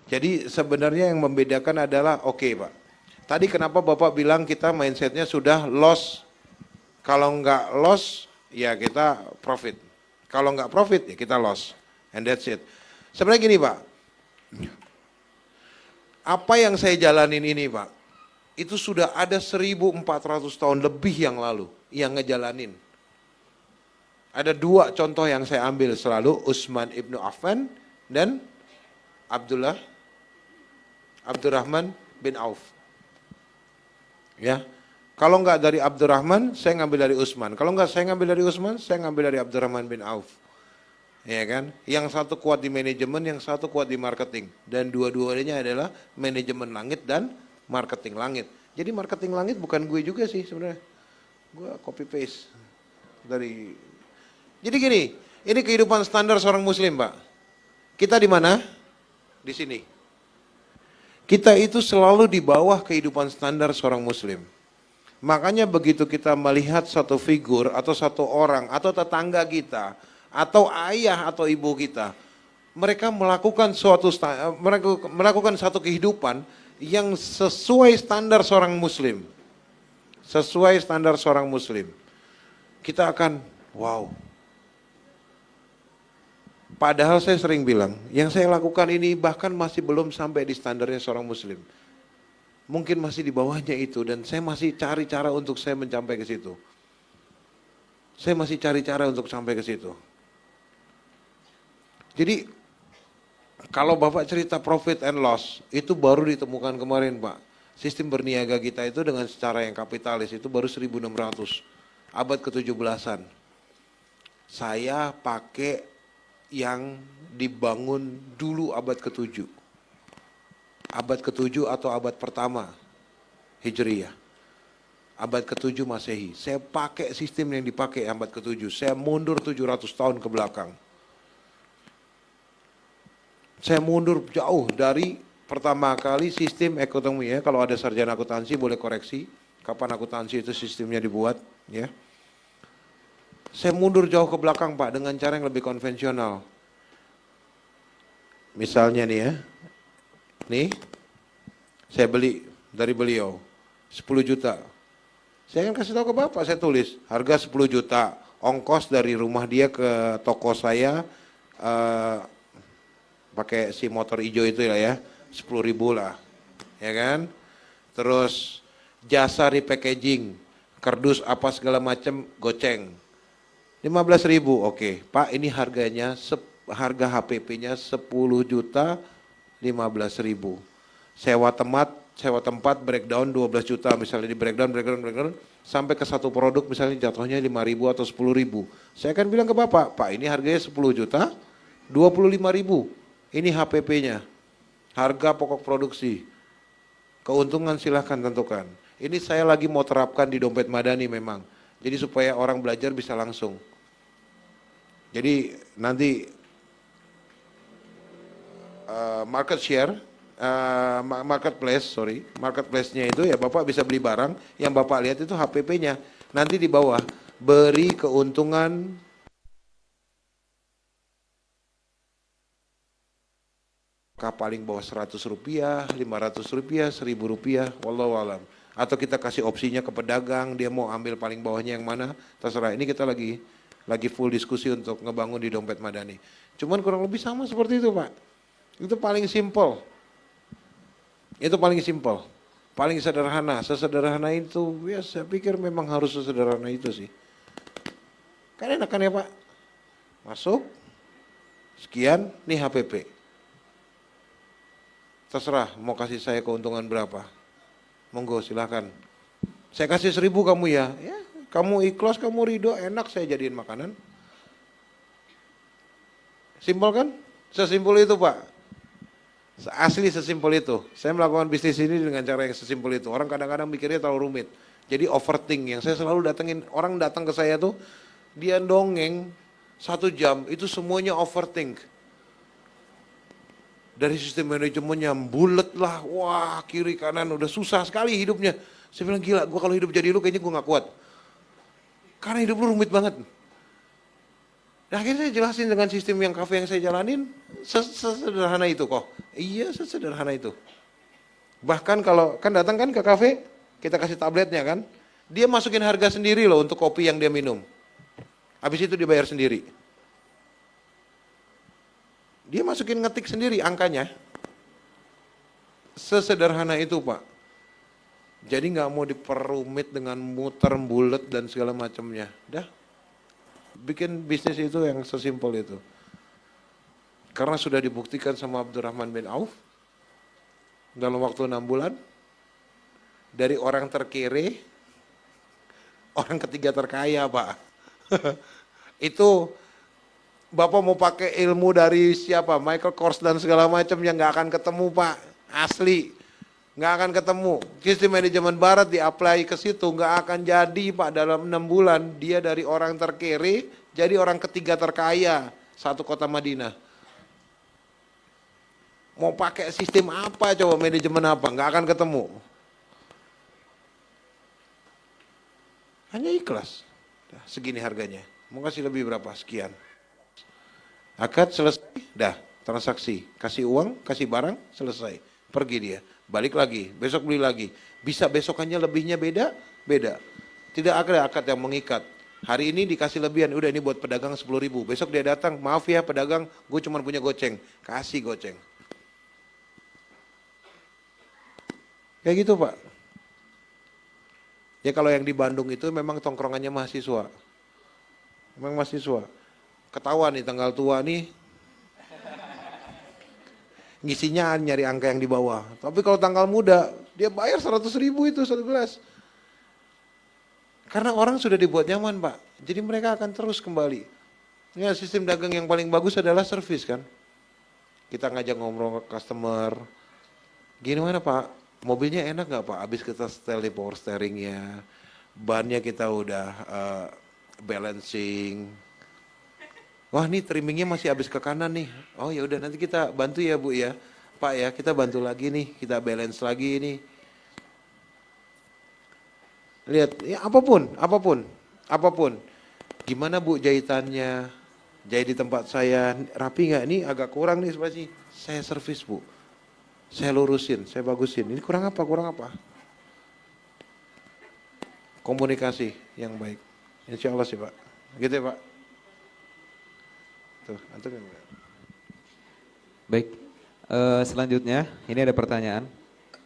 Jadi sebenarnya yang membedakan adalah, oke Pak, tadi kenapa Bapak bilang kita mindsetnya sudah loss, kalau nggak loss ya kita profit, kalau nggak profit ya kita loss, and that's it. Sebenarnya gini Pak, apa yang saya jalanin ini Pak, itu sudah ada 1400 tahun lebih yang lalu yang ngejalanin. Ada dua contoh yang saya ambil selalu, Utsman ibnu Affan dan Abdurrahman bin Auf. Ya, kalau nggak dari Abdurrahman, saya ngambil dari Utsman. Kalau nggak saya ngambil dari Utsman, saya ngambil dari Abdurrahman bin Auf. Ya kan? Yang satu kuat di manajemen, yang satu kuat di marketing. Dan dua-duanya adalah manajemen langit dan marketing langit. Jadi marketing langit bukan gue juga sih sebenarnya. Gue copy paste dari. Jadi gini, ini kehidupan standar seorang muslim, Pak. Kita di mana? Di sini. Kita itu selalu di bawah kehidupan standar seorang muslim. Makanya begitu kita melihat satu figur atau satu orang atau tetangga kita atau ayah atau ibu kita, mereka melakukan satu kehidupan yang sesuai standar seorang muslim. Sesuai standar seorang muslim. Kita akan wow. Padahal saya sering bilang, yang saya lakukan ini bahkan masih belum sampai di standarnya seorang muslim. Mungkin masih di bawahnya itu dan saya masih cari cara untuk saya mencapai ke situ. Saya masih cari cara untuk sampai ke situ. Jadi kalau Bapak cerita profit and loss, itu baru ditemukan kemarin Pak. Sistem berniaga kita itu dengan secara yang kapitalis itu baru 1600, abad ke-17an. Saya pakai yang dibangun dulu abad ke-7. Abad ke-7 atau abad pertama Hijriyah. Abad ke-7 Masehi. Saya pakai sistem yang dipakai abad ke-7. Saya mundur 700 tahun ke belakang. Saya mundur jauh dari pertama kali sistem ekonomi ya. Kalau ada sarjana akuntansi boleh koreksi. Kapan akuntansi itu sistemnya dibuat ya. Saya mundur jauh ke belakang Pak dengan cara yang lebih konvensional. Misalnya nih ya, nih saya beli dari beliau 10 juta. Saya akan kasih tahu ke Bapak, saya tulis harga 10 juta, ongkos dari rumah dia ke toko saya pakai si motor hijau itu ya, 10.000 lah, ya kan? Terus jasa repackaging, kardus apa segala macam goceng. 15.000, oke. Pak ini harganya, harga HPP-nya 10 juta 15.000. Sewa tempat breakdown 12 juta, misalnya di breakdown, sampai ke satu produk misalnya jatuhnya 5.000 atau 10.000. Saya akan bilang ke Bapak, Pak ini harganya 10 juta 25.000. Ini HPP-nya, harga pokok produksi. Keuntungan silahkan tentukan. Ini saya lagi mau terapkan di dompet madani memang. Jadi supaya orang belajar bisa langsung. Jadi nanti marketplace-nya itu ya Bapak bisa beli barang, yang Bapak lihat itu HPP-nya. Nanti di bawah beri keuntungan paling bawah 100 rupiah, 500 rupiah, 1000 rupiah, wallahualam. Atau kita kasih opsinya ke pedagang, dia mau ambil paling bawahnya yang mana, terserah. Ini kita lagi full diskusi untuk ngebangun di dompet madani. Cuman kurang lebih sama seperti itu Pak. Itu paling simple. Itu paling simple. Paling sederhana. Sesederhana itu, ya saya pikir memang harus sesederhana itu sih. Kan enakan ya Pak. Masuk, sekian, nih HPP. Terserah mau kasih saya keuntungan berapa. Monggo silakan. Saya kasih 1.000 kamu ya. Ya, kamu ikhlas, kamu ridho, enak saya jadiin makanan. Simpel kan? Sesimpel itu Pak. Asli sesimpel itu. Saya melakukan bisnis ini dengan cara yang sesimpel itu. Orang kadang-kadang mikirnya terlalu rumit. Jadi overthink. Yang saya selalu datengin, orang datang ke saya tuh, dia dongeng 1 jam, itu semuanya overthink. Dari sistem manajemennya bulet lah, wah kiri kanan udah susah sekali hidupnya. Saya bilang gila, gue kalau hidup jadi lu kayaknya gue gak kuat. Karena hidup lu rumit banget. Nah, akhirnya saya jelasin dengan sistem yang kafe yang saya jalanin, sesederhana itu kok. Iya, sesederhana itu. Bahkan kalau, kan datang kan ke kafe, kita kasih tabletnya kan, dia masukin harga sendiri loh untuk kopi yang dia minum. Habis itu dibayar sendiri. Dia masukin ngetik sendiri angkanya. Sesederhana itu Pak. Jadi nggak mau diperumit dengan muter, bulet dan segala macamnya. Dah, bikin bisnis itu yang sesimpel itu. Karena sudah dibuktikan sama Abdurrahman bin Auf, dalam waktu 6 bulan, dari orang terkere, orang ketiga terkaya Pak. Itu Bapak mau pakai ilmu dari siapa? Michael Kors dan segala macam yang nggak akan ketemu Pak. Asli. Nggak akan ketemu. Sistem manajemen barat di-apply ke situ nggak akan jadi Pak. Dalam 6 bulan dia dari orang terkere jadi orang ketiga terkaya satu kota Madinah. Mau pakai sistem apa coba, manajemen apa? Nggak akan ketemu. Hanya ikhlas. Segini harganya. Mau kasih lebih berapa? Sekian. Akad selesai, dah transaksi. Kasih uang, kasih barang, selesai. Pergi dia. Balik lagi, besok beli lagi. Bisa besokannya lebihnya beda? Beda. Tidak ada akad yang mengikat. Hari ini dikasih lebihan, udah ini buat pedagang 10.000. Besok dia datang, maaf ya pedagang, gue cuma punya goceng. Kasih goceng. Kayak gitu Pak. Ya kalau yang di Bandung itu memang tongkrongannya mahasiswa. Memang mahasiswa. Ketahuan nih tanggal tua nih. Ngisinya nyari angka yang di bawah. Tapi kalau tanggal muda, dia bayar 100.000 itu 11. Karena orang sudah dibuat nyaman Pak. Jadi mereka akan terus kembali. Ya sistem dagang yang paling bagus adalah servis kan. Kita ngajak ngobrol ke customer. Gimana Pak? Mobilnya enak nggak Pak? Habis kita setel di power steeringnya, bannya kita udah balancing. Wah nih trimmingnya masih habis ke kanan nih. Oh ya udah nanti kita bantu ya Bu ya, Pak ya kita bantu lagi nih, kita balance lagi nih. Lihat ya apapun. Gimana Bu jahitannya? Jahit di tempat saya rapi nggak? Nih agak kurang nih sebelah sini. Saya servis Bu. Saya lurusin, saya bagusin. Ini kurang apa? Komunikasi yang baik. Insya Allah sih Pak. Gitu ya Pak. Tuh, antum yang Baik, selanjutnya ini ada pertanyaan.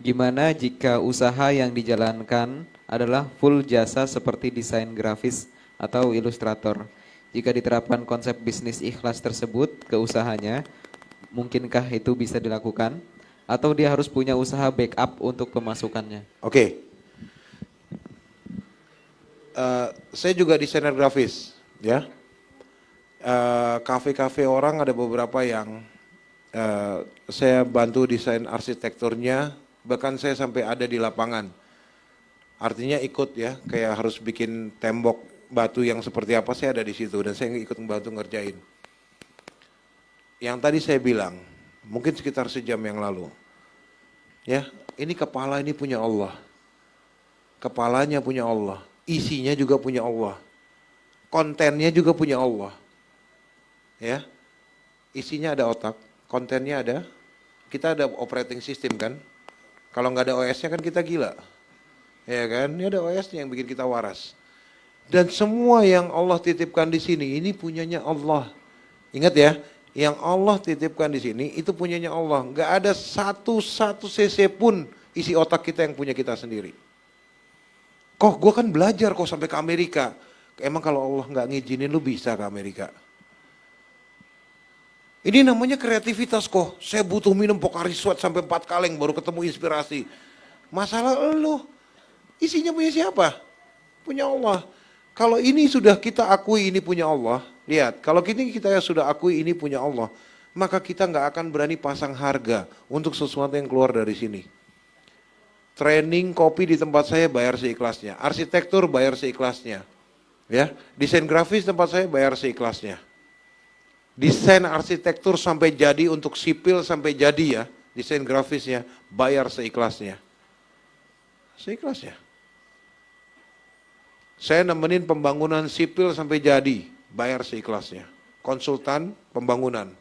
Gimana jika usaha yang dijalankan adalah full jasa seperti desain grafis atau ilustrator? Jika diterapkan konsep bisnis ikhlas tersebut ke usahanya, mungkinkah itu bisa dilakukan? Atau dia harus punya usaha backup untuk pemasukannya? Oke. Saya juga desainer grafis, ya. Kafe-kafe orang ada beberapa yang saya bantu desain arsitekturnya, bahkan saya sampai ada di lapangan. Artinya ikut ya, kayak harus bikin tembok batu yang seperti apa, saya ada di situ dan saya ikut membantu ngerjain. Yang tadi saya bilang, mungkin sekitar sejam yang lalu. Ya, ini kepala ini punya Allah. Kepalanya punya Allah, isinya juga punya Allah. Kontennya juga punya Allah. Ya. Isinya ada otak, kontennya ada. Kita ada operating system kan. Kalau nggak ada OS-nya kan kita gila. Ya kan? Ini ada OS-nya yang bikin kita waras. Dan semua yang Allah titipkan di sini ini punyanya Allah. Ingat ya, yang Allah titipkan di sini itu punyanya Allah. Nggak ada satu cc pun isi otak kita yang punya kita sendiri. Kok gue kan belajar kok sampai ke Amerika. Emang kalau Allah nggak ngizinin lu bisa ke Amerika? Ini namanya kreativitas kok. Saya butuh minum Pocari Sweat sampai 4 kaleng baru ketemu inspirasi. Masalah lu, isinya punya siapa? Punya Allah. Kalau ini sudah kita akui ini punya Allah, lihat, kalau kita sudah akui ini punya Allah, maka kita nggak akan berani pasang harga untuk sesuatu yang keluar dari sini. Training kopi di tempat saya bayar seikhlasnya, arsitektur bayar seikhlasnya, ya, desain grafis tempat saya bayar seikhlasnya. Desain arsitektur sampai jadi untuk sipil sampai jadi ya, desain grafisnya bayar seikhlasnya. Seikhlasnya. Saya nemenin pembangunan sipil sampai jadi, bayar seikhlasnya. konsultan pembangunan.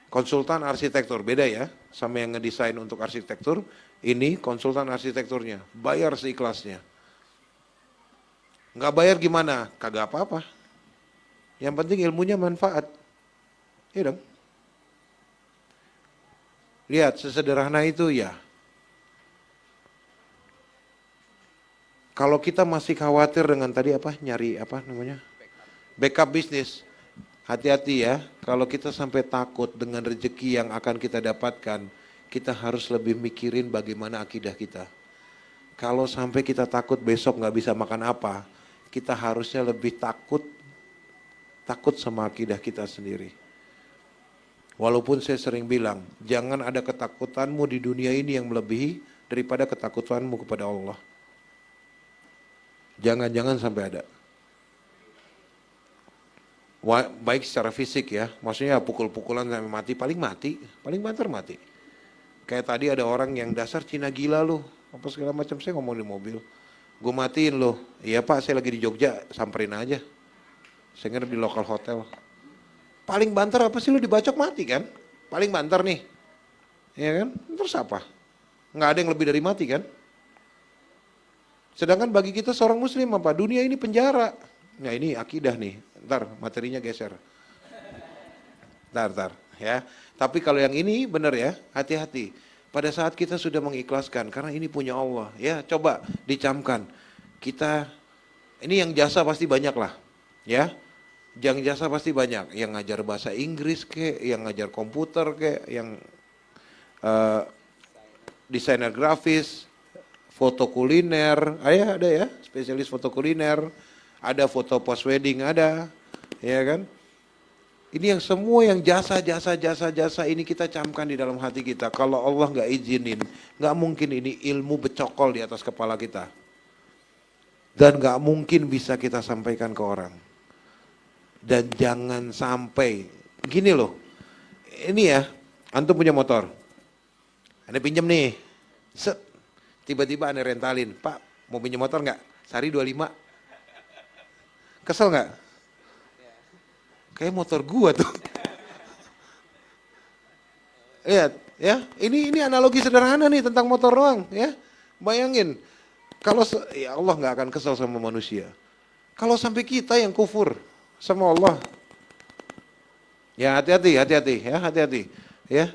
Konsultan arsitektur, beda ya, sama yang ngedesain untuk arsitektur, ini konsultan arsitekturnya, bayar seikhlasnya. Nggak bayar gimana? Kagak apa-apa. Yang penting ilmunya manfaat. Iya dong. Lihat, sesederhana itu ya. Kalau kita masih khawatir dengan tadi apa, nyari apa namanya? Backup bisnis. Hati-hati ya, kalau kita sampai takut dengan rezeki yang akan kita dapatkan, kita harus lebih mikirin bagaimana akidah kita. Kalau sampai kita takut besok nggak bisa makan apa, kita harusnya lebih takut sama akidah kita sendiri. Walaupun saya sering bilang, jangan ada ketakutanmu di dunia ini yang melebihi daripada ketakutanmu kepada Allah. Jangan sampai ada. Baik secara fisik ya, maksudnya pukul-pukulan sampai mati, paling banter mati. Kayak tadi ada orang yang dasar Cina gila loh, apa segala macam, saya ngomong di mobil. Gue matiin loh, iya Pak saya lagi di Jogja, samperin aja. Saya nginep di lokal hotel. Paling banter apa sih lu dibacok mati kan? Paling banter nih, ya kan? Terus apa? Nggak ada yang lebih dari mati kan? Sedangkan bagi kita seorang muslim apa? Dunia ini penjara. Nah ini akidah nih, ntar materinya geser. Ntar ya. Tapi kalau yang ini benar ya, hati-hati. Pada saat kita sudah mengikhlaskan, karena ini punya Allah. Ya coba dicamkan. Kita, ini yang jasa pasti banyak lah. Ya, yang jasa pasti banyak. Yang ngajar bahasa Inggris kek, yang ngajar komputer kek, yang desainer grafis, foto kuliner, ada ya, spesialis foto kuliner, ada foto post wedding ada, ya kan? Ini yang semua yang jasa ini kita camkan di dalam hati kita. Kalau Allah nggak izinin, nggak mungkin ini ilmu becokol di atas kepala kita. Dan nggak mungkin bisa kita sampaikan ke orang. Dan jangan sampai, gini loh, ini ya, antum punya motor, ane pinjam nih, set. Tiba-tiba aneh rentalin, Pak mau pinjam motor nggak? Sehari 25. Kesel nggak? Kayak motor gua tuh. Lihat, ya, ini analogi sederhana nih tentang motor doang, ya. Bayangin, kalau ya Allah nggak akan kesel sama manusia. Kalau sampai kita yang kufur sama Allah, ya hati-hati, ya.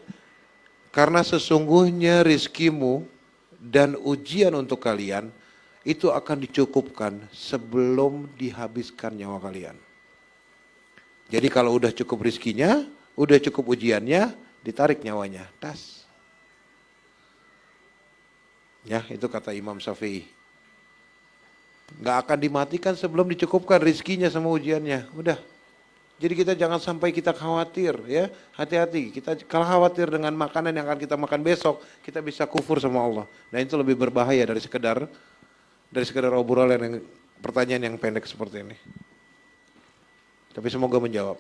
Karena sesungguhnya rizkimu dan ujian untuk kalian itu akan dicukupkan sebelum dihabiskan nyawa kalian. Jadi kalau udah cukup rizkinya, udah cukup ujiannya, ditarik nyawanya, tas. Ya, itu kata Imam Syafi'i. Nggak akan dimatikan sebelum dicukupkan rizkinya sama ujiannya. Udah. Jadi kita jangan sampai kita khawatir ya, hati-hati. Kita kalau khawatir dengan makanan yang akan kita makan besok, kita bisa kufur sama Allah. Nah itu lebih berbahaya dari sekedar obrolan yang pertanyaan yang pendek seperti ini. Tapi semoga menjawab.